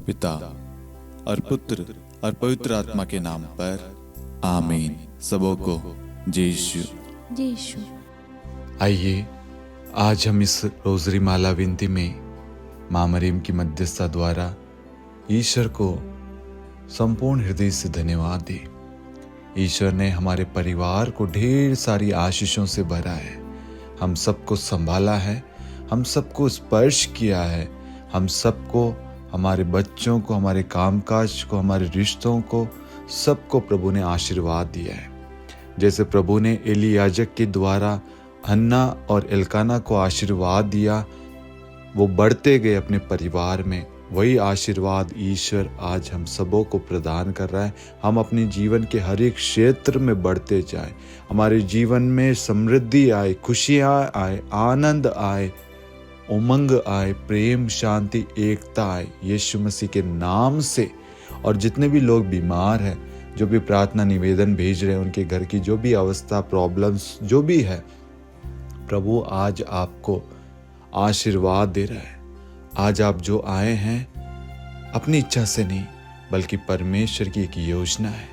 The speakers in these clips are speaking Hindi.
पिता और पुत्र और पवित्र आत्मा के नाम पर आमीन। सबों को जय यीशु। आइए आज हम इस रोजरी माला विनती में माँ मरियम की मध्यस्थता द्वारा ईश्वर को संपूर्ण हृदय से धन्यवाद दें। ईश्वर ने हमारे परिवार को ढेर सारी आशीषों से भरा है, हम सबको संभाला है, हम सबको स्पर्श किया है, हम सबको, हमारे बच्चों को, हमारे कामकाज को, हमारे रिश्तों को, सबको प्रभु ने आशीर्वाद दिया है। जैसे प्रभु ने एली याजक के द्वारा हन्ना और एल्काना को आशीर्वाद दिया, वो बढ़ते गए अपने परिवार में, वही आशीर्वाद ईश्वर आज हम सबों को प्रदान कर रहा है। हम अपने जीवन के हर एक क्षेत्र में बढ़ते जाएं, हमारे जीवन में समृद्धि आए, खुशियाँ आए, आनंद आए, उमंग आए, प्रेम, शांति, एकता आए यीशु मसीह के नाम से। और जितने भी लोग बीमार हैं, जो भी प्रार्थना निवेदन भेज रहे हैं, उनके घर की जो भी अवस्था, प्रॉब्लम्स जो भी है, प्रभु आज आपको आशीर्वाद दे रहा है। आज आप जो आए हैं अपनी इच्छा से नहीं, बल्कि परमेश्वर की एक योजना है।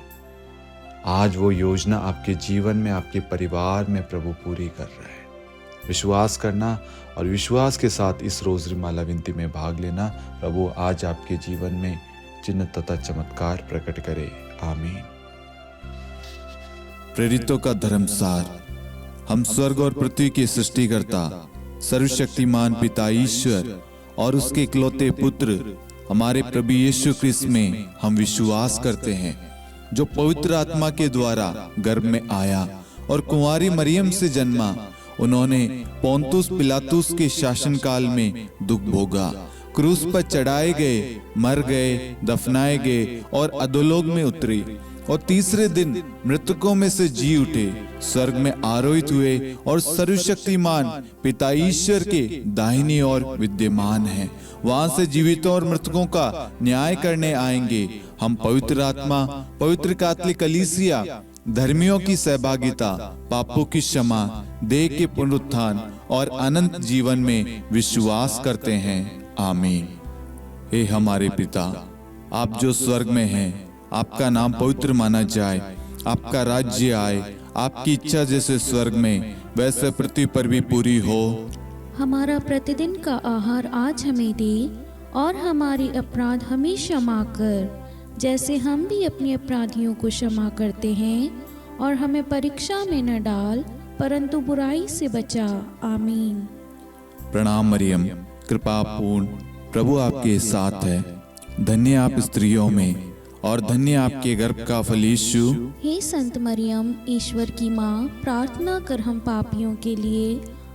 आज वो योजना आपके जीवन में, आपके परिवार में प्रभु पूरी कर रहा है। विश्वास करना और विश्वास के साथ इस रोजरी माला विनती में भाग लेना। प्रभु आज आपके जीवन में चिन्ह तथा चमत्कार प्रकट करे। आमीन। प्रेरितों का धर्मसार। हम स्वर्ग और पृथ्वी के सृष्टिकर्ता सर्वशक्तिमान पिता ईश्वर और उसके इकलौते पुत्र हमारे प्रभु यीशु ख्रिस्त में हम विश्वास करते हैं, जो पवित्र आत्मा के द्वारा गर्भ में आया और कुंवारी मरियम से जन्मा। उन्होंने पोंतुस पिलातुस के शासनकाल में दुख भोगा, क्रूस पर चढ़ाए गए, मर गए, दफनाए गए और अधोलोक में उतरे और तीसरे दिन मृतकों में से जी उठे, स्वर्ग में आरोहित हुए और सर्वशक्तिमान पिता ईश्वर के दाहिनी ओर विद्यमान हैं। वहां से जीवितों और मृतकों का न्याय करने आएंगे। हम पवित्र आत्मा, पवित्र कैथोलिक कलीसिया, धर्मियों की सहभागिता, पापों की क्षमा, देह के पुनरुत्थान और अनंत जीवन में विश्वास करते हैं। आमीन। हे हमारे पिता, आप जो स्वर्ग में हैं, आपका नाम पवित्र माना जाए, आपका राज्य आए, आपकी इच्छा जैसे स्वर्ग में वैसे पृथ्वी पर भी पूरी हो। हमारा प्रतिदिन का आहार आज हमें दे और हमारे अपराध हमें क्षमा कर, जैसे हम भी अपने अपराधियों को क्षमा करते हैं, और हमें परीक्षा में न डाल, परंतु बुराई से बचा। आमीन। प्रणाम मरियम, कृपा पूर्ण, प्रभु आपके साथ है। धन्य आप स्त्रियों में और धन्य आपके गर्भ का फल यीशु। हे संत मरियम, ईश्वर की माँ, प्रार्थना कर हम पापियों के लिए,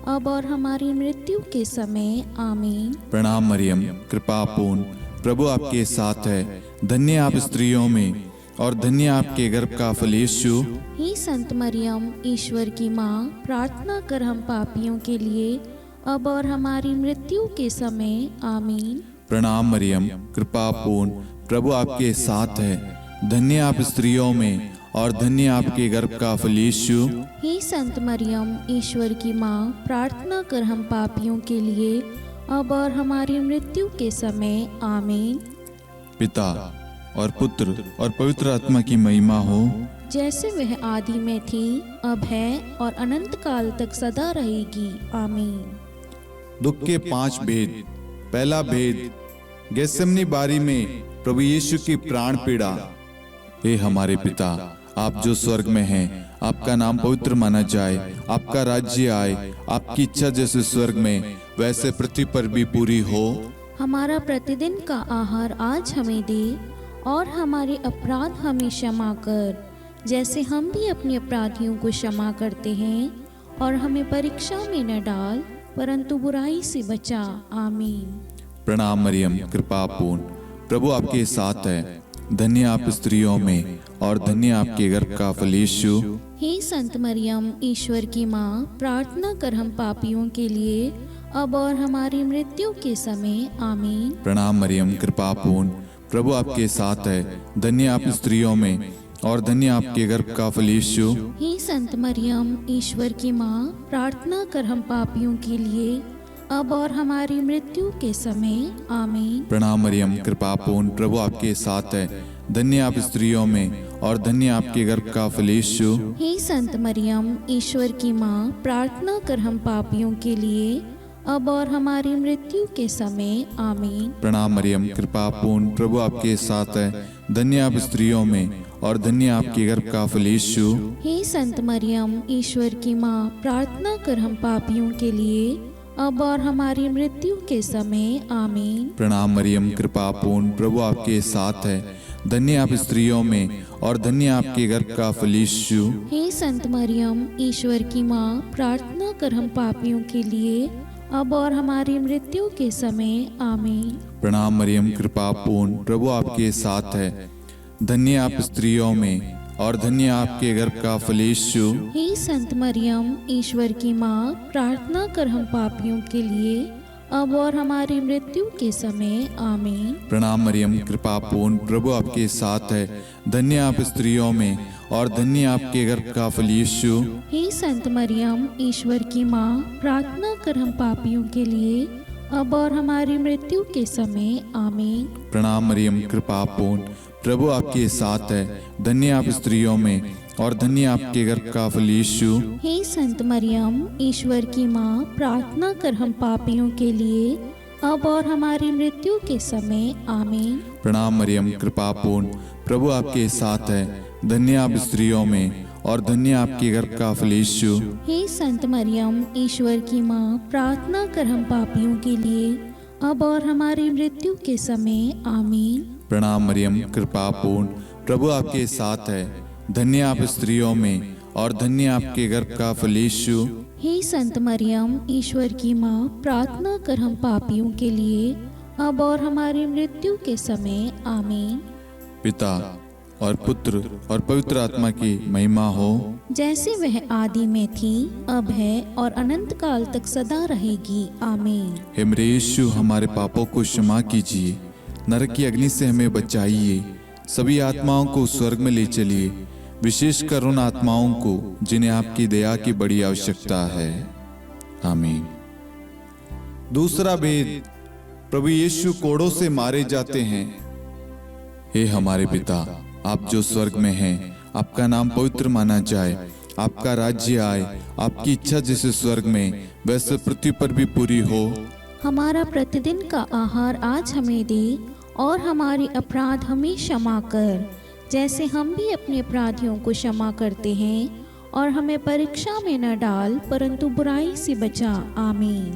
अब और हमारी मृत्यु के समय। आमीन। प्रणाम मरियम, कृपा पूर्ण, प्रभु आपके साथ है। धन्य आप स्त्रियों में और धन्य आपके गर्भ का फल यीशु। हे संत मरियम, ईश्वर की माँ, प्रार्थना कर हम पापियों के लिए, अब और हमारी मृत्यु के समय। आमीन। प्रणाम मरियम, कृपा पूर्ण, प्रभु आपके साथ है। धन्य आप स्त्रियों में और धन्य आपके गर्भ का फल यीशु। हे संत मरियम, ईश्वर की माँ, प्रार्थना कर हम पापियों के लिए, अब और हमारी मृत्यु के समय। आमीन। पिता और पुत्र और पवित्र आत्मा की महिमा हो, जैसे वह आदि में थी, अब है और अनंत काल तक सदा रहेगी। आमीन। दुख के 5 भेद। पहला भेद, गेत्सेमनी बारी में प्रभु यीशु की प्राण पीड़ा। हे हमारे पिता, आप जो स्वर्ग में हैं, आपका नाम पवित्र माना जाए, आपका राज्य आए, आपकी इच्छा जैसे स्वर्ग में वैसे पृथ्वी पर भी पूरी हो। हमारा प्रतिदिन का आहार आज हमें दे और हमारे अपराध हमें क्षमा कर, जैसे हम भी अपने अपराधियों को क्षमा करते हैं, और हमें परीक्षा में न डाल, परंतु बुराई से बचा। आमीन। प्रणाम मरियम, कृपा पूर्ण, प्रभु आपके साथ है। धन्य आप स्त्रियों में और धन्य आपके गर्भ का फल यीशु। हे संत मरियम, ईश्वर की माँ, प्रार्थना कर हम पापियों के लिए, अब और हमारी मृत्यु के समय। आमीन। प्रणाम मरियम, कृपा पूर्ण, प्रभु आपके साथ है। धन्य आप स्त्रियों में और धन्य आपके गर्भ का फल यीशु। हे संत मरियम, ईश्वर की माँ, प्रार्थना कर हम पापियों के लिए, अब और हमारी मृत्यु के समय आमीन। प्रणाम मरियम, कृपा पूर्ण, प्रभु आपके साथ है। धन्य आप स्त्रियों में और धन्य आपके गर्भ का फल यीशु। हे संत मरियम, ईश्वर की माँ, प्रार्थना कर हम पापियों के लिए अब और हमारी मृत्यु के समय आमीन। प्रणाम मरियम, कृपा पूर्ण, प्रभु आपके साथ है। धन्य आप स्त्रियों में और धन्य आपके गर्भ का फल यीशु। हे संत मरियम, ईश्वर की माँ, प्रार्थना कर हम पापियों के लिए अब और हमारी मृत्यु के समय आमीन। प्रणाम मरियम, कृपा पूर्ण, प्रभु आपके साथ है। धन्य आप स्त्रियों में और धन्य आपके गर्भ का फल यीशु। हे संत मरियम, ईश्वर की माँ, प्रार्थना कर हम पापियों के लिए अब और हमारी मृत्यु के समय आमीन। प्रणाम मरियम, कृपा पूर्ण, प्रभु आपके साथ है। धन्य आप स्त्रियों में और धन्य आपके गर्भ का फल यीशु। हे संत मरियम, ईश्वर की माँ, प्रार्थना कर हम पापियों के लिए अब और हमारी मृत्यु के समय आमीन। प्रणाम मरियम, कृपा पूर्ण, प्रभु आपके साथ है। धन्य आप स्त्रियों में और धन्य आपके गर्भ का फल यीशु। हे संत मरियम, ईश्वर की माँ, प्रार्थना कर हम पापियों के लिए अब और हमारी मृत्यु के समय आमीन। प्रणाम मरियम, कृपा पूर्ण, प्रभु आपके साथ है। धन्य आप स्त्रियों में और धन्य आपके गर्भ का फल यीशु। हे संत मरियम, ईश्वर की माँ, प्रार्थना कर हम पापियों के लिए अब और हमारी मृत्यु के समय आमीन। प्रणाम मरियम, कृपा पूर्ण, प्रभु आपके साथ है। धन्य आप स्त्रियों में और धन्य आपके गर्भ का फल यीशु। हे संत मरियम, ईश्वर की माँ, प्रार्थना कर हम पापियों के लिए अब और हमारी मृत्यु के समय आमीन। प्रणाम मरियम, कृपा पूर्ण, प्रभु आपके साथ है। धन्य आप स्त्रियों में और धन्य आपके गर्भ का फल यीशु। हे संत मरियम, ईश्वर की माँ, प्रार्थना कर हम पापियों के लिए अब और हमारी मृत्यु के समय आमीन। पिता और पुत्र और पवित्र आत्मा की महिमा हो, जैसे वह आदि में थी, अब है और अनंत काल तक सदा रहेगी आमीन। हे मेरे यीशु, हमारे पापों को क्षमा कीजिए, नरक की अग्नि से हमें बचाइए, सभी आत्माओं को स्वर्ग में ले चलिए, विशेषकर उन आत्माओं को जिन्हें आपकी दया की बड़ी आवश्यकता है। आमीन। दूसरा भेद, प्रभु यीशु कोड़ों से मारे जाते हैं। हे हमारे पिता, आप जो स्वर्ग में हैं, आपका नाम पवित्र माना जाए, आपका राज्य आए, आपकी इच्छा जैसे स्वर्ग में वैसे पृथ्वी पर भी पूरी हो। हमारा प्रतिदिन का आहार आज हमें दे और हमारे अपराध हमें क्षमा कर, जैसे हम भी अपने अपराधियों को क्षमा करते हैं, और हमें परीक्षा में न डाल परंतु बुराई से बचा आमीन।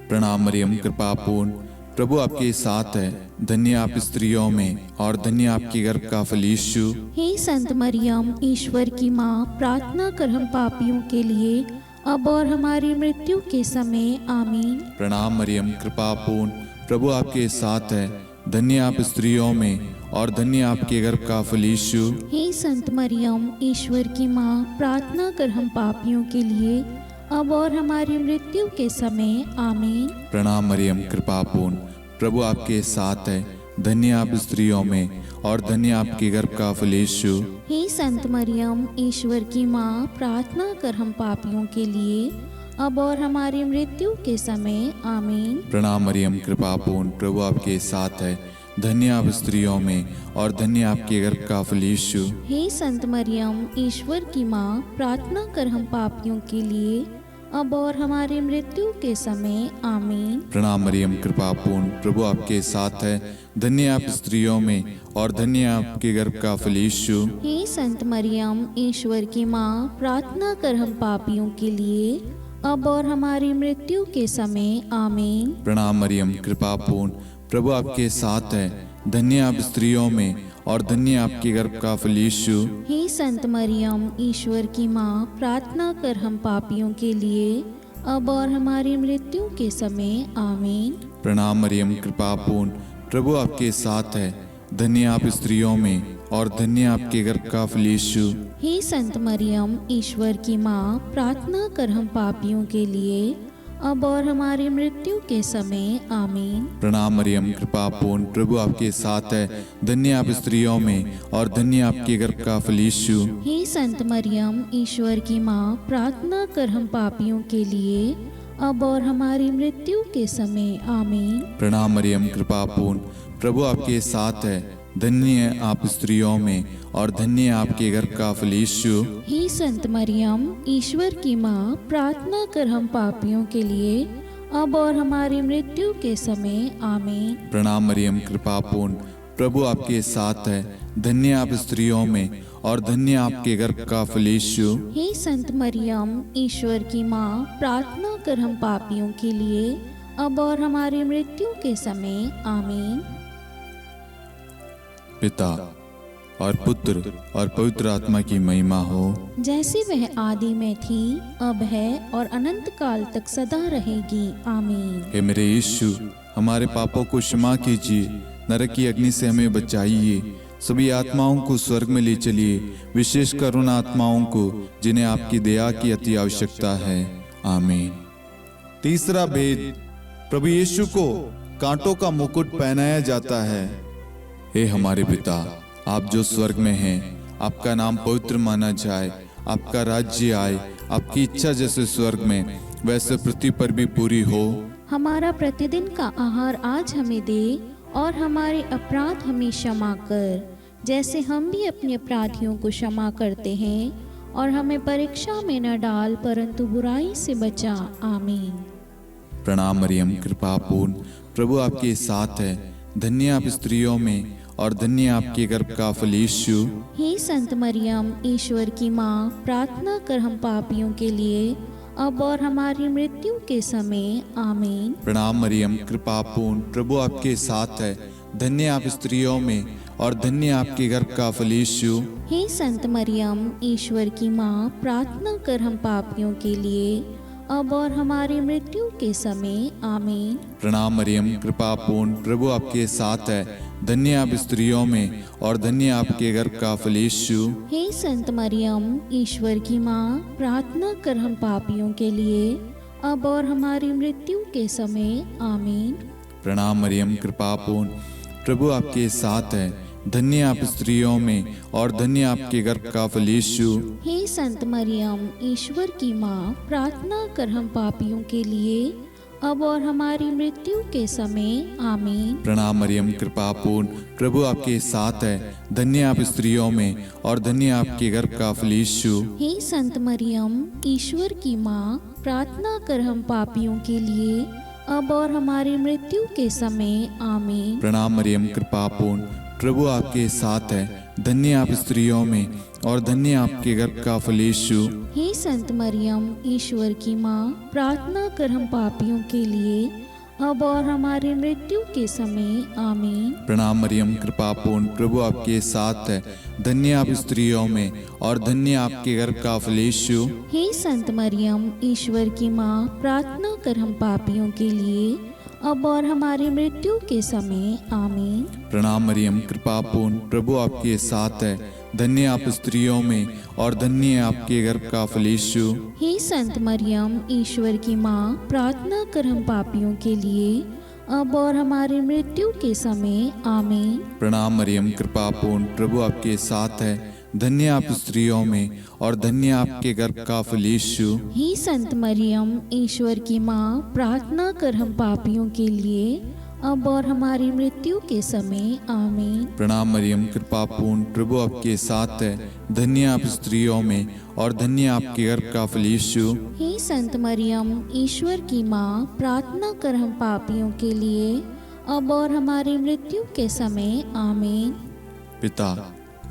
प्रणाम मरियम, कृपा पूर्ण, प्रभु आपके साथ है। धन्य आप स्त्रियों में और धन्य आपके गर्भ का फल यीशु। हे संत मरियम, ईश्वर की माँ, प्रार्थना कर हम पापियों के लिए अब और हमारी मृत्यु के समय आमीन। प्रणाम मरियम, कृपा पूर्ण, प्रभु आपके साथ है। धन्य आप स्त्रियों में और धन्य आपके गर्भ का फल यीशु। हे संत मरियम, ईश्वर की माँ, प्रार्थना कर हम पापियों के लिए अब और हमारी मृत्यु के समय आमीन। प्रणाम मरियम, कृपा पूर्ण, प्रभु आपके साथ है। धन्य आप स्त्रियों में और धन्य आपके गर्भ का फल यीशु। हे संत मरियम, ईश्वर की माँ, प्रार्थना कर हम पापियों के लिए अब और हमारी मृत्यु के समय आमीन। प्रणाम मरियम, कृपा पूर्ण, प्रभु आपके साथ है। धन्य आप स्त्रियों में और धन्य आपके गर्भ का फल यीशु। हे संत मरियम, ईश्वर की माँ, प्रार्थना कर हम पापियों के लिए अब और हमारी मृत्यु के समय आमीन। प्रणाम मरियम, कृपा पूर्ण, प्रभु आपके साथ है। धन्य आप स्त्रियों में और धन्य आपके गर्भ का फल यीशु। हे संत मरियम, ईश्वर की माँ, प्रार्थना कर हम पापियों के लिए अब और हमारी मृत्यु के समय आमीन। प्रणाम मरियम, कृपा पूर्ण, प्रभु आपके साथ है। धन्य आप स्त्रियों में और धन्य आपके गर्भ का फल यीशु। हे संत मरियम, ईश्वर की माँ, प्रार्थना कर हम पापियों के लिए अब और हमारी मृत्यु के समय आमीन। प्रणाम मरियम, कृपा पूर्ण, प्रभु आपके साथ है। धन्य आप स्त्रियों में और धन्य आपके गर्भ का फल यीशु। हे संत मरियम, ईश्वर की माँ, प्रार्थना कर हम पापियों के लिए अब और हमारी मृत्यु के समय आमीन। प्रणाम मरियम, कृपा पूर्ण, प्रभु आपके साथ है। धन्य आप स्त्रियों में और धन्य आपके गर्भ का फल यीशु। हे संत मरियम, ईश्वर की माँ, प्रार्थना कर हम पापियों के लिए अब और हमारी मृत्यु के समय आमीन। प्रणाम मरियम, कृपा पूर्ण, प्रभु आपके साथ है। धन्य है आप स्त्रियों में और धन्य है आपके गर्भ का फल यीशु। हे संत मरियम, ईश्वर की माँ, प्रार्थना कर हम पापियों के लिए अब और हमारी मृत्यु के समय आमीन। प्रणाम मरियम, कृपा पूर्ण, प्रभु आपके साथ है। धन्य आप स्त्रियों में और धन्य आपके गर्भ का फल यीशु। हे संत मरियम, ईश्वर की माँ, प्रार्थना कर हम पापियों के लिए अब और हमारी मृत्यु के समय आमीन। पिता और पुत्र और पवित्र आत्मा की महिमा हो, जैसे वह आदि में थी, अब है और अनंत काल तक सदा रहेगी आमीन। हे मेरे यीशु, हमारे पापों को क्षमा कीजिए, नरक की अग्नि से हमें बचाइए, सभी आत्माओं को स्वर्ग में ले चलिए, विशेषकर उन आत्माओं को जिन्हें आपकी दया की अति आवश्यकता है आमीन। तीसरा भेद, प्रभु यीशु को कांटों का मुकुट पहनाया जाता है। हे हमारे पिता, आप जो स्वर्ग में हैं, आपका नाम पवित्र माना जाए, आपका राज्य आए, आपकी इच्छा जैसे स्वर्ग में वैसे पृथ्वी पर भी पूरी हो। हमारा प्रतिदिन का आहार आज हमें दे और हमारे अपराध हमें क्षमा कर, जैसे हम भी अपने अपराधियों को क्षमा करते हैं, और हमें परीक्षा में न डाल परंतु बुराई से बचा आमीन। प्रणाम मरियम, कृपा पूर्ण, प्रभु आपके साथ है। धन्य आप स्त्रियों में और धन्य आपके गर्भ का फल यीशु। हे संत मरियम, ईश्वर की माँ, प्रार्थना कर हम पापियों के लिए अब और हमारी मृत्यु के समय आमीन। प्रणाम मरियम, कृपा पूर्ण, प्रभु आपके साथ है। धन्य आप स्त्रियों में और धन्य आपके गर्भ का फल यीशु। हे संत मरियम, ईश्वर की माँ, प्रार्थना कर हम पापियों के लिए अब और हमारी मृत्यु के समय आमीन। प्रणाम मरियम, कृपा पूर्ण, प्रभु आपके साथ है। धन्य आप स्त्रियों में और धन्य आपके गर्भ का फल यीशु। हे संत मरियम, ईश्वर की माँ, प्रार्थना कर हम पापियों के लिए अब और हमारी मृत्यु के समय आमीन। प्रणाम मरियम, कृपा पूर्ण, प्रभु आपके साथ है। धन्य आप स्त्रियों में और धन्य आपके गर्भ का फल यीशु। हे संत मरियम, ईश्वर की माँ, प्रार्थना कर हम पापियों के लिए अब और हमारी मृत्यु के समय आमीन। प्रणाम मरियम, कृपा पूर्ण, प्रभु आपके साथ है। धन्य आप स्त्रियों में और धन्य आपके गर्भ का फल यीशु। हे संत मरियम, ईश्वर की माँ, प्रार्थना कर हम पापियों के लिए अब और हमारी मृत्यु के समय आमीन। प्रणाम मरियम, कृपा पूर्ण, प्रभु आपके साथ है। धन्य आप स्त्रियों में और धन्य आपके गर्भ का फल यीशु। हे संत मरियम, ईश्वर की माँ, प्रार्थना कर हम पापियों के लिए अब और हमारी मृत्यु के समय आमीन। प्रणाम मरियम, कृपा पूर्ण, प्रभु आपके साथ है। धन्य आप स्त्रियों में और धन्य आपके गर्भ का फल यीशु। हे संत मरियम, ईश्वर की माँ, प्रार्थना कर हम पापियों के लिए अब और हमारी मृत्यु के समय आमीन। प्रणाम मरियम, कृपा पूर्ण, प्रभु आपके साथ है। धन्य आप स्त्रियों में और धन्य आपके गर्भ का फल यीशु। हे संत मरियम, ईश्वर की माँ, प्रार्थना कर हम पापियों के लिए अब और हमारी मृत्यु के समय आमीन। प्रणाम मरियम, कृपा पूर्ण, प्रभु आपके साथ है। धन्य आप स्त्रियों में और धन्य आपके गर्भ का फल यीशु। हे संत मरियम, ईश्वर की माँ, प्रार्थना कर हम पापियों के लिए अब और हमारी मृत्यु के समय आमीन। प्रणाम मरियम, कृपा पूर्ण, प्रभु आपके साथ है। धन्य आप स्त्रियों में और धन्य आपके गर्भ का फल यीशु। हे संत मरियम, ईश्वर की माँ, प्रार्थना कर हम पापियों के लिए अब और हमारी मृत्यु के समय आमीन। पिता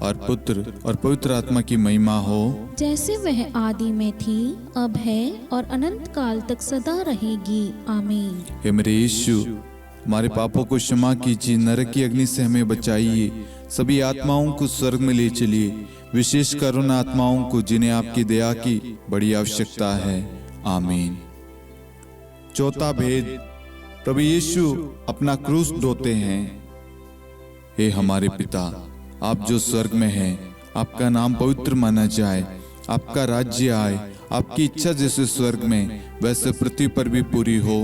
और पुत्र और पवित्र आत्मा की महिमा हो, जैसे वह आदि में थी, अब है और अनंत काल तक सदा रहेगी आमीन। हे मेरे यीशु, हमारे पापों को क्षमा कीजिए, नरक की अग्नि से हमें बचाइए, सभी आत्माओं को स्वर्ग में ले चलिए, विशेषकर उन आत्माओं को जिन्हें आपकी दया की बड़ी आवश्यकता है आमीन। चौथा भेद, प्रभु यीशु अपना क्रूस ढोते हैं। हे हमारे पिता, आप जो स्वर्ग में हैं, आपका नाम पवित्र माना जाए, आपका राज्य आए, आपकी इच्छा जैसे स्वर्ग में वैसे पृथ्वी पर भी पूरी हो।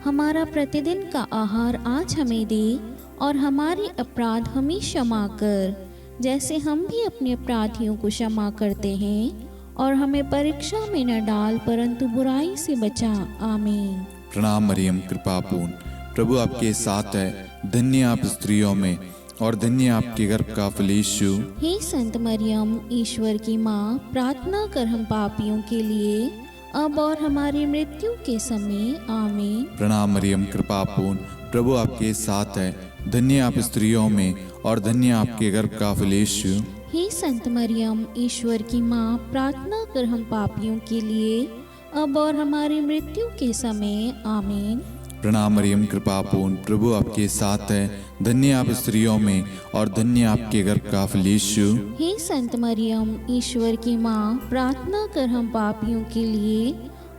हमारा प्रतिदिन का आहार आज हमें दे और हमारे अपराध हमें क्षमा कर, जैसे हम भी अपने अपराधियों को क्षमा करते हैं, और हमें परीक्षा में न डाल परंतु बुराई से बचा। आमीन। प्रणाम मरियम, कृपा पूर्ण, प्रभु आपके साथ है। धन्य आप स्त्रियों में और धन्य आपके गर्भ का फल यीशु। हे संत मरियम, ईश्वर की माँ, प्रार्थना कर हम पापियों के लिए अब और हमारी मृत्यु के समय। आमीन। प्रणाम मरियम, कृपा पूर्ण, प्रभु आपके साथ है। धन्य आप स्त्रियों में और धन्य आपके गर्भ का फल यीशु। हे संत मरियम, ईश्वर की माँ, प्रार्थना कर हम पापियों के लिए अब और हमारी मृत्यु के समय। आमीन। प्रणाम मरियम, कृपा पूर्ण, प्रभु आपके साथ है। धन्य आप स्त्रियों में और धन्य आपके गर्भ का फल यीशु। हे संत मरियम, ईश्वर की माँ, प्रार्थना कर हम पापियों के लिए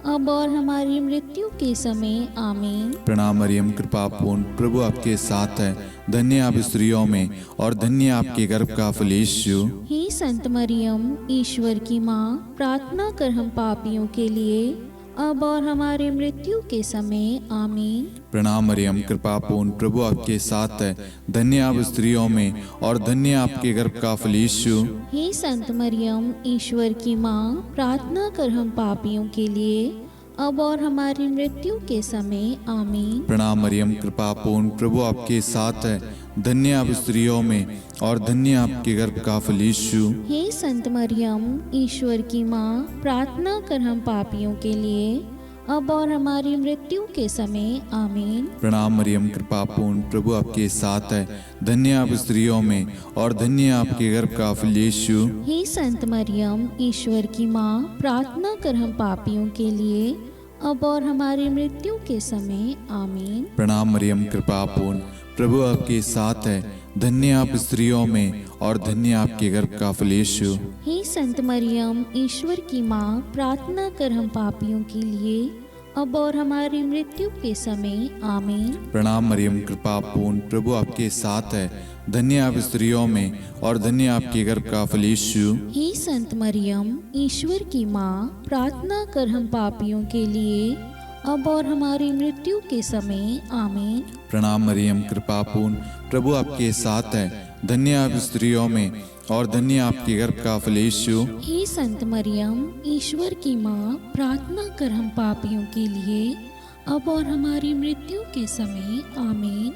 अब और हमारी मृत्यु के समय। आमीन। प्रणाम मरियम, कृपा पूर्ण, प्रभु आपके साथ है। धन्य आप स्त्रियों में और धन्य आपके गर्भ का फल यीशु। हे संत मरियम, ईश्वर की माँ, प्रार्थना कर हम पापियों के लिए अब और हमारी मृत्यु के समय। आमीन। प्रणाम मरियम, कृपा पूर्ण, प्रभु आपके साथ है। धन्य आप स्त्रियों में और धन्य आपके गर्भ का फल यीशु। हे संत मरियम, ईश्वर की माँ, प्रार्थना कर हम पापियों के लिए अब और हमारी मृत्यु के समय। आमीन। प्रणाम मरियम, कृपा पूर्ण, प्रभु आपके साथ है। धन्य आप स्त्रियों में और धन्य आपके गर्भ का फल यीशु। हे संत मरियम, ईश्वर की माँ, प्रार्थना कर हम पापियों के लिए अब और हमारी मृत्यु के समय। आमीन। प्रणाम मरियम, कृपा पूर्ण, प्रभु आपके साथ है। धन्य आप स्त्रियों में और धन्य आपके गर्भ का फल यीशु। हे संत मरियम, ईश्वर की माँ, प्रार्थना कर हम पापियों के लिए अब और हमारी मृत्यु के समय। आमीन। प्रणाम मरियम, कृपा पूर्ण, प्रभु आपके साथ है। धन्य आप स्त्रियों में और धन्य आपके गर्भ का फल यीशु। हे संत मरियम, ईश्वर की माँ, प्रार्थना कर हम पापियों के लिए अब और हमारी मृत्यु के समय। आमीन। प्रणाम मरियम, कृपा पूर्ण, प्रभु आपके साथ है। धन्य आप स्त्रियों में और धन्य आपके गर्भ का फल यीशु। हे संत मरियम, ईश्वर की माँ, प्रार्थना कर हम पापियों के लिए अब और हमारी मृत्यु के समय। आमीन। प्रणाम मरियम, कृपा पूर्ण, प्रभु आपके साथ है। धन्य आप स्त्रियों में और धन्य आपके गर्भ का फल यीशु। हे संत मरियम, ईश्वर की माँ, प्रार्थना कर हम पापियों के लिए अब और हमारी मृत्यु के समय। आमीन।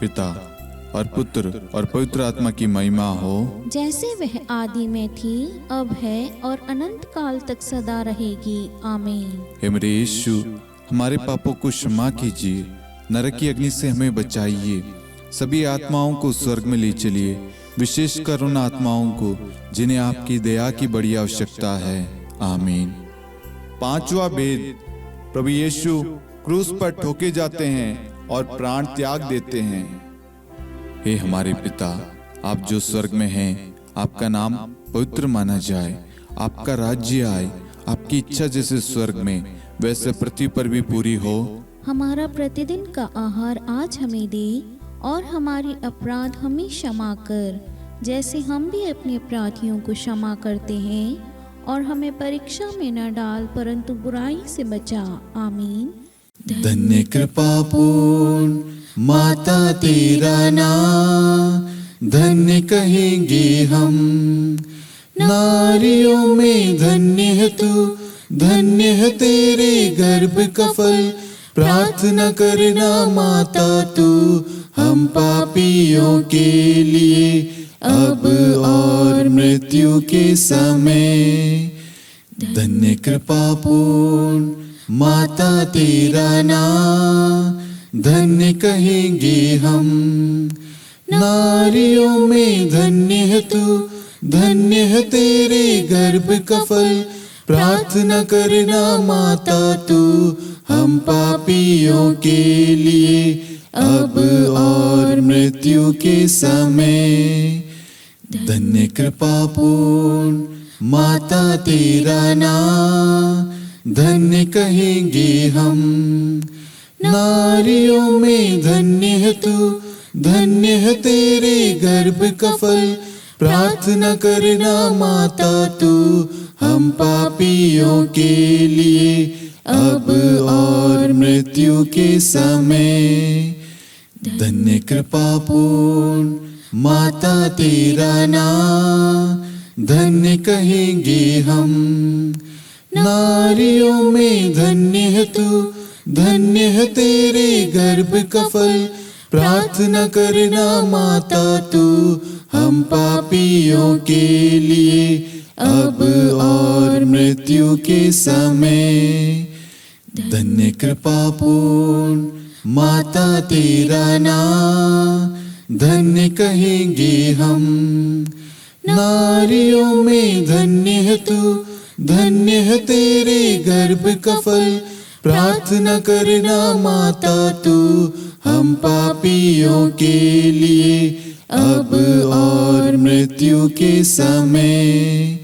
पिता और पुत्र और पवित्र आत्मा की महिमा हो, जैसे वह आदि में थी, अब है और अनंत काल तक सदा रहेगी। आमीन। हे मेरे यीशु, हमारे पापों को क्षमा कीजिए, नरक की अग्नि से हमें बचाइए, सभी आत्माओं को स्वर्ग में ले चलिए, विशेषकर उन आत्माओं को जिन्हें आपकी दया की बड़ी आवश्यकता है। आमीन। पांचवा भेद, प्रभु यीशु क्रूस पर ठोके जाते हैं और प्राण त्याग देते हैं। हे हमारे पिता, आप जो स्वर्ग में हैं, आपका नाम पवित्र माना जाए, आपका राज्य आए, आपकी इच्छा जैसे स्वर्ग में वैसे पृथ्वी पर भी पूरी हो। हमारा प्रतिदिन का आहार आज हमें दे और हमारे अपराध हमें क्षमा कर, जैसे हम भी अपने अपराधियों को क्षमा करते हैं, और हमें परीक्षा में न डाल परंतु बुराई से बचा। आमीन। धन्य कृपा पूर्ण माता तेरा नाम, धन्य कहेंगे हम, नारियों में धन्य है तू, धन्य है तेरे गर्भ का फल। प्रार्थना करना माता तू हम पापियों के लिए, अब और मृत्यु के समय। धन्य कृपा पूर्ण माता तेरा नाम, धन्य कहेंगे हम, नारियों में धन्य है तू, धन्य है तेरे गर्भ का फल। प्रार्थना करना माता तू हम पापियों के लिए, अब और मृत्यु के समय। धन्य कृपा पूर्ण माता तेरा नाम, धन्य कहेंगे हम, नारियों में धन्य है तू, धन्य है तेरे गर्भ का फल। प्रार्थना करना माता तू हम पापियों के लिए, अब और मृत्यु के समय। धन्य कृपा पूर्ण माता तेरा नाम, धन्य कहेंगे हम। नारियों में धन्य है तू, धन्य है तेरे गर्भ का फल। प्रार्थना करना माता तू हम पापियों के लिए, अब और मृत्यु के समय। धन्य कृपा पूर्ण माता तेरा नाम, धन्य कहेंगे हम। नारियों में धन्य है तू, धन्य है तेरे गर्भ का फल। प्रार्थना करना माता तू हम पापियों के लिए, अब और मृत्यु के समय।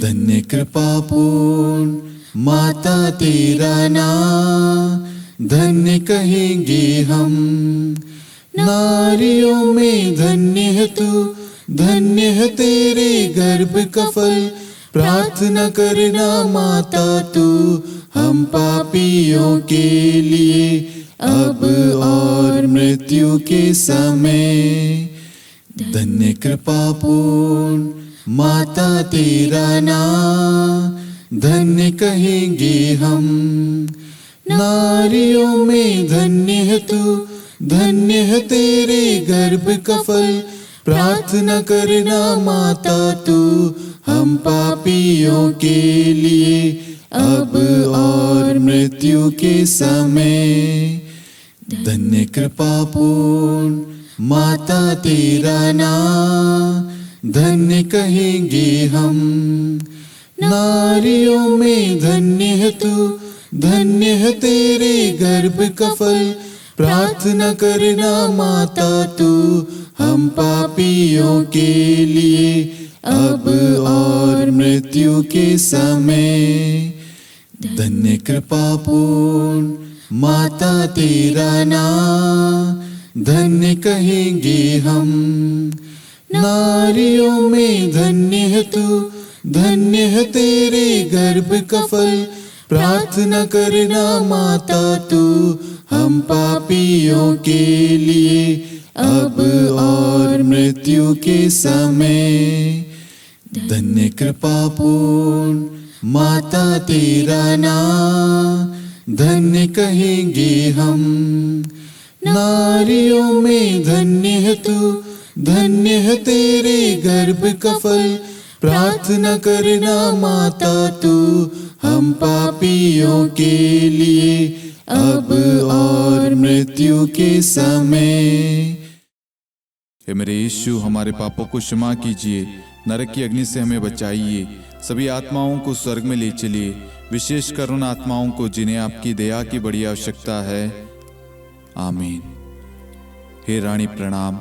धन्य कृपा पूर्ण माता तेरा नाम, धन्य कहेंगे हम। नारियों में धन्य है तू, धन्य है तेरे गर्भ का फल। प्रार्थना करना माता तू हम पापियों के लिए, अब और मृत्यु के समय। धन्य कृपा पूर्ण माता तेरा नाम, धन्य कहेंगे हम। नारियों में धन्य है तू, धन्य है तेरे गर्भ का फल। प्रार्थना करना माता तू हम पापियों के लिए, अब और मृत्यु के समय। धन्य कृपा पूर्ण माता तेरा नाम, धन्य कहेंगे हम। नारियों में धन्य है तू, धन्य है तेरे गर्भ का फल। प्रार्थना करना माता तू हम पापियों के लिए, अब और मृत्यु के समय। धन्य कृपा पूर्ण माता तेरा नाम, धन्य कहेंगे हम। नारियों में धन्य है तू, धन्य है तेरे गर्भ का फल। प्रार्थना करना माता तू हम पापियों के लिए, अब और मृत्यु के समय। धन्य कृपा पूर्ण माता तेरा नाम, धन्य कहेंगे हम। नारियों में धन्य है तू, धन्य है तेरे गर्भ का फल। प्रार्थना करना माता तू हम पापियों के लिए, अब और मृत्यु के समय। हे मेरे यीशु, हमारे पापों को क्षमा कीजिए, नरक की अग्नि से हमें बचाइए, सभी आत्माओं को स्वर्ग में ले चलिए, विशेषकर उन आत्माओं को जिन्हें आपकी दया की बड़ी आवश्यकता है। आमीन। हे रानी प्रणाम,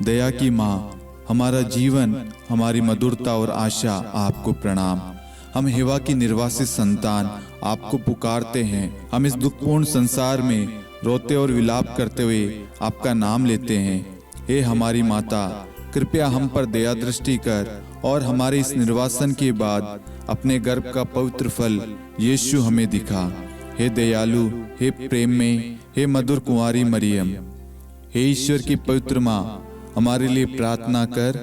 दया की माँ, हमारा जीवन, हमारी मधुरता और आशा आपको प्रणाम। हम हेवा की निर्वासित संतान आपको पुकारते हैं। हम इस दुखपूर्ण संसार में रोते और विलाप करते हुए आपका नाम लेते हैं। हे हमारी माता, कृपया हम पर दया दृष्टि कर और हमारे इस निर्वासन के बाद अपने गर्भ का पवित्र फल यीशु हमें दिखा। हे दयालु, हे प्रेम में, हे मधुर कुंवारी मरियम, हे ईश्वर की पवित्र माँ, हमारे लिए प्रार्थना कर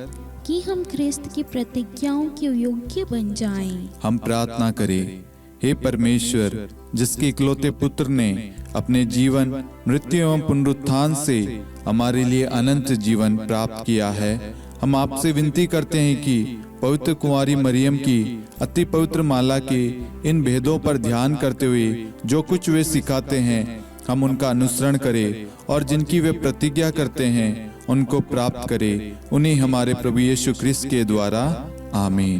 कि हम ख्रिस्त की प्रतिज्ञाओं के योग्य बन जाएं। हम प्रार्थना करें। हे परमेश्वर, जिसके इकलौते पुत्र ने अपने जीवन, मृत्यु एवं पुनरुत्थान से हमारे लिए अनंत जीवन प्राप्त किया है, हम आपसे विनती करते हैं कि पवित्र कुंवारी मरियम की अति पवित्र माला के इन भेदों पर ध्यान करते हुए जो कुछ वे सिखाते हैं, हम उनका अनुसरण करें और जिनकी वे प्रतिज्ञा करते हैं उनको प्राप्त करें। उन्हीं हमारे प्रभु यीशु ख्रिस्त के द्वारा। आमीन।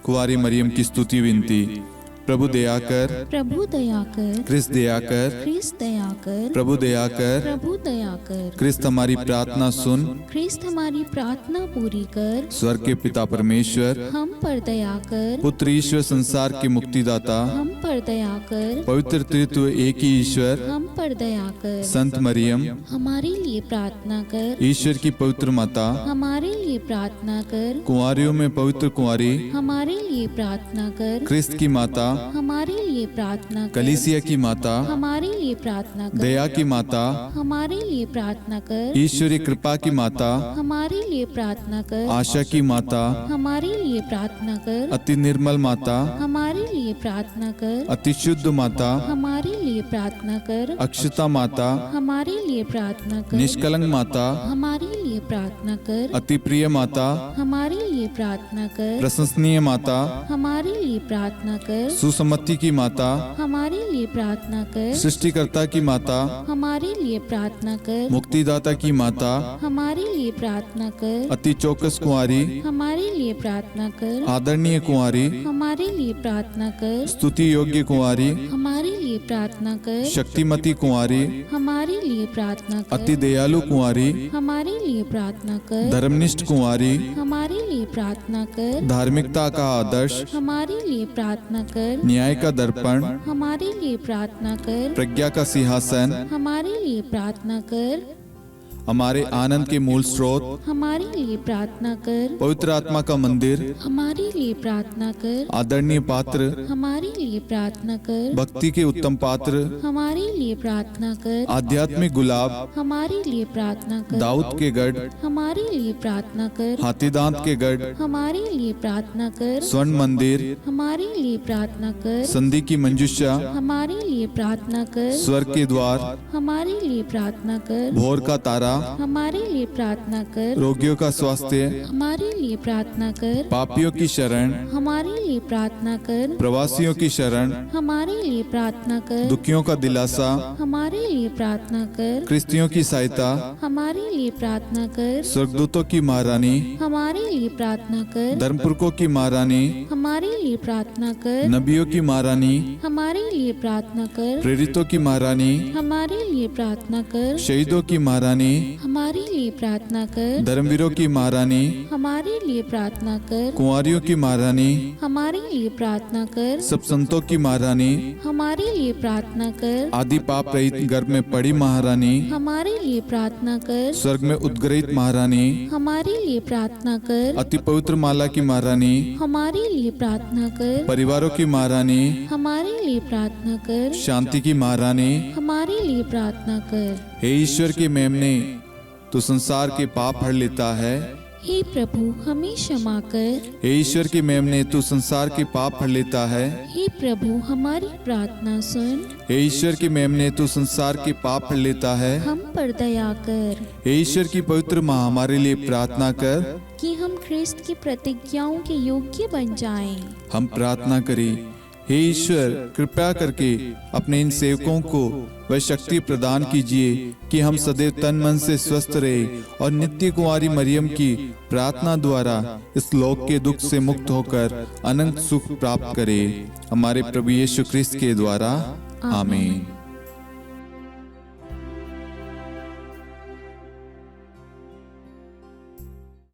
कुंवारी मरियम की स्तुति विनती। प्रभु दया कर, प्रभु दया कर, ख्रिस्त दया कर, ख्रिस्त दया कर, प्रभु दया कर, प्रभु दया कर, ख्रिस्त हमारी प्रार्थना सुन, ख्रिस्त हमारी प्रार्थना पूरी कर, स्वर्ग के पिता परमेश्वर, हम पर दया कर, पुत्र ईश्वर संसार के मुक्तिदाता, हम पर पर दया कर। पवित्र त्रित्व एक ही ईश्वर, हम पर दया कर। संत मरियम, हमारे लिए प्रार्थना कर। ईश्वर की पवित्र माता, हमारे लिए प्रार्थना कर। कुंवारियों में पवित्र कुंवारी, हमारे लिए प्रार्थना कर। क्रिस्त की माता, हमारे लिए प्रार्थना कर। कलीसिया की माता, हमारे लिए प्रार्थना कर। दया की माता, हमारे लिए प्रार्थना कर। ईश्वरी कृपा की माता, हमारे लिए प्रार्थना कर। आशा की माता, हमारे लिए प्रार्थना कर। अति निर्मल माता, हमारे लिए प्रार्थना कर। अति शुद्ध माता, हमारे लिए प्रार्थना कर। अक्षता माता, हमारे लिए प्रार्थना कर। निष्कलंक माता, हमारे लिए प्रार्थना कर। अति प्रिय माता, हमारे लिए प्रार्थना कर। प्रशंसनीय माता, हमारे लिए प्रार्थना कर। सुसम्मति की माता, हमारे लिए प्रार्थना कर। सृष्टिकर्ता की माता, हमारे लिए प्रार्थना कर। मुक्तिदाता की माता, हमारे लिए प्रार्थना कर। अति चौकस कुंवारी, हमारे लिए प्रार्थना कर। आदरणीय कुंवारी, हमारे लिए प्रार्थना कर। स्तुति योग्य कुंवारी, हमारे लिए प्रार्थना कर। शक्तिमती कुंवारी, हमारे लिए प्रार्थना कर। अति दयालु कुंवारी, हमारे लिए प्रार्थना कर। धर्मनिष्ठ कुंवारी, हमारे लिए प्रार्थना कर। धार्मिकता का आदर्श, हमारे लिए प्रार्थना कर। न्याय का दर्पण, हमारे लिए प्रार्थना कर। प्रज्ञा का सिंहासन, हमारे लिए प्रार्थना कर। हमारे आनंद के मूल स्रोत, हमारे लिए प्रार्थना कर। पवित्र आत्मा का मंदिर, हमारे लिए प्रार्थना कर। आदरणीय पात्र, हमारे लिए प्रार्थना कर। भक्ति के उत्तम पात्र, हमारे लिए प्रार्थना कर। आध्यात्मिक गुलाब, हमारे लिए प्रार्थना कर। दाऊद के गढ़, हमारे लिए प्रार्थना कर। हाथीदांत के गढ़, हमारे लिए प्रार्थना कर। स्वर्ण मंदिर, हमारे लिए प्रार्थना कर। संधि की मंजुषा, हमारे लिए प्रार्थना कर। स्वर्ग के द्वार, हमारे लिए प्रार्थना कर। भोर का तारा, हमारे लिए प्रार्थना कर। रोगियों का स्वास्थ्य, हमारे लिए प्रार्थना कर। पापियों की शरण, हमारे लिए प्रार्थना कर। प्रवासियों की शरण, हमारे लिए प्रार्थना कर। दुखियों का दिलासा, हमारे लिए प्रार्थना कर। क्रिस्तियों की सहायता, हमारे लिए प्रार्थना कर। स्वर्गदूतों की महारानी, हमारे लिए प्रार्थना कर। धर्मपुरखों की महारानी, हमारे लिए प्रार्थना कर। नबियों की महारानी, हमारे लिए प्रार्थना कर। प्रेरितों की महारानी, हमारे लिए प्रार्थना कर। शहीदों की महारानी, हमारे लिए प्रार्थना कर। धर्मवीरों की महारानी, हमारे लिए प्रार्थना कर। कुंवारियों की महारानी, हमारे लिए प्रार्थना कर। सब संतों की महारानी, हमारे लिए प्रार्थना कर। आदि पाप रहित गर्भ में पड़ी महारानी, हमारे लिए प्रार्थना कर। स्वर्ग में उद्गृहित महारानी, हमारे लिए प्रार्थना कर। अति पवित्र माला की महारानी, हमारे लिए प्रार्थना कर। परिवारों की महारानी, हमारे लिए प्रार्थना कर। शांति की महारानी, हमारे लिए प्रार्थना कर। हे ईश्वर के मेमने, तो संसार के पाप हर लेता है। हे प्रभु हमें क्षमा कर। हे ईश्वर के मेमने, तू संसार के पाप हर लेता है। हे प्रभु हमारी प्रार्थना सुन। हे ईश्वर के मेमने, तू संसार के पाप हर लेता है। हम पर दया कर हे ईश्वर की पवित्र माँ, हमारे लिए प्रार्थना कर। कि हम ख्रिस्त की प्रतिज्ञाओं के योग्य बन जाएं। हम प्रार्थना करें। हे ईश्वर, कृपया करके अपने इन सेवकों को वह शक्ति प्रदान कीजिए कि हम सदैव तन मन से स्वस्थ रहे और नित्य कुंवारी मरियम की प्रार्थना द्वारा इस लोक के दुख से मुक्त होकर अनंत सुख प्राप्त करें। हमारे प्रभु यीशु क्रिस्त के द्वारा, आमीन।